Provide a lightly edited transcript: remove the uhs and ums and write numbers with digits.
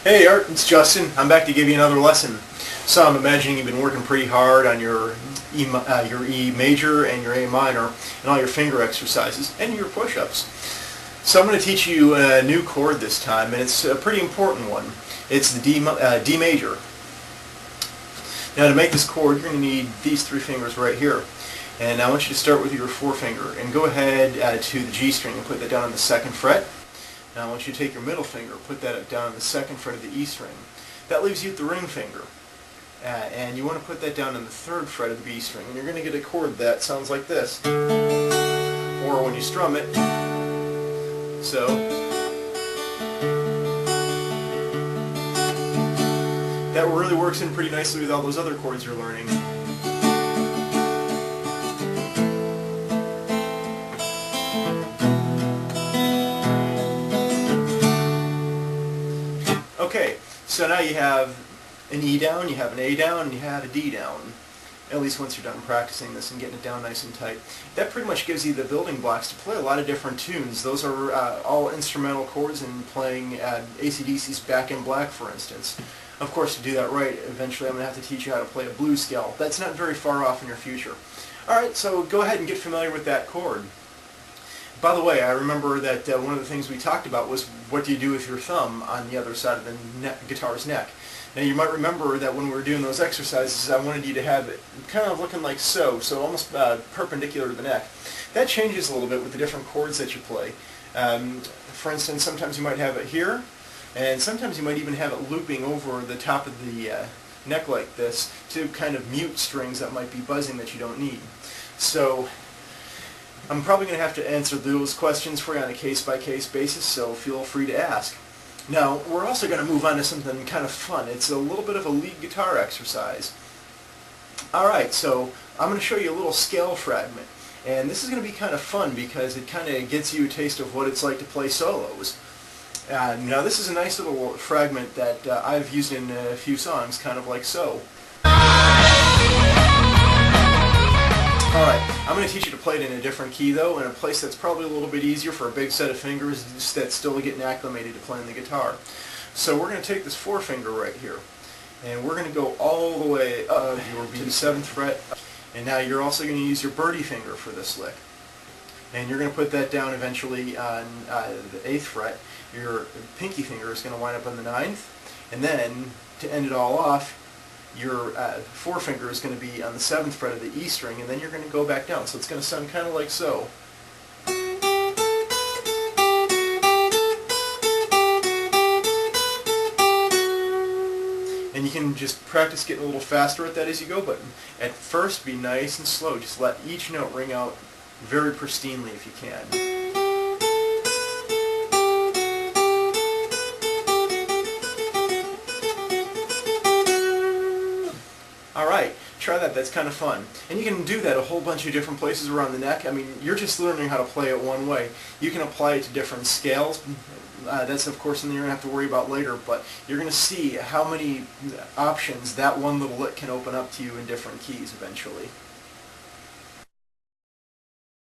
Hey Art, it's Justin. I'm back to give you another lesson. So I'm imagining you've been working pretty hard on your E major and your A minor and all your finger exercises and your push-ups. So I'm going to teach you a new chord this time, and it's a pretty important one. It's the D major. Now to make this chord, you're going to need these three fingers right here. And I want you to start with your forefinger and go ahead to the G string and put that down on the 2nd fret. Now I want you to take your middle finger, put that down on the 2nd fret of the E string. That leaves you at the ring finger. And you want to put that down on the 3rd fret of the B string. And you're going to get a chord that sounds like this. Or when you strum it, so. That really works in pretty nicely with all those other chords you're learning. Okay, so now you have an E down, you have an A down, and you have a D down. At least once you're done practicing this and getting it down nice and tight. That pretty much gives you the building blocks to play a lot of different tunes. Those are all instrumental chords in playing AC/DC's Back in Black, for instance. Of course, to do that right, eventually I'm going to have to teach you how to play a blues scale. That's not very far off in your future. Alright, so go ahead and get familiar with that chord. By the way, I remember that one of the things we talked about was what do you do with your thumb on the other side of the guitar's neck. Now you might remember that when we were doing those exercises, I wanted you to have it kind of looking like so almost perpendicular to the neck. That changes a little bit with the different chords that you play. For instance, sometimes you might have it here, and sometimes you might even have it looping over the top of the neck like this to kind of mute strings that might be buzzing that you don't need. So I'm probably going to have to answer those questions for you on a case-by-case basis, so feel free to ask. Now, we're also going to move on to something kind of fun. It's a little bit of a lead guitar exercise. Alright, so I'm going to show you a little scale fragment. And this is going to be kind of fun because it kind of gets you a taste of what it's like to play solos. Now, this is a nice little fragment that I've used in a few songs, kind of like so. Alright, I'm going to teach you to play it in a different key though, in a place that's probably a little bit easier for a big set of fingers that's still getting acclimated to playing the guitar. So we're going to take this forefinger right here, and we're going to go all the way up to the 7th fret, and now you're also going to use your birdie finger for this lick. And you're going to put that down eventually on the 8th fret. Your pinky finger is going to wind up on the 9th, and then to end it all off, your forefinger is going to be on the 7th fret of the E string, and then you're going to go back down. So it's going to sound kind of like so. And you can just practice getting a little faster at that as you go, but at first be nice and slow. Just let each note ring out very pristinely if you can. Alright, try that, that's kind of fun. And you can do that a whole bunch of different places around the neck. I mean, you're just learning how to play it one way. You can apply it to different scales. That's of course something you're going to have to worry about later, but you're going to see how many options that one little lick can open up to you in different keys eventually.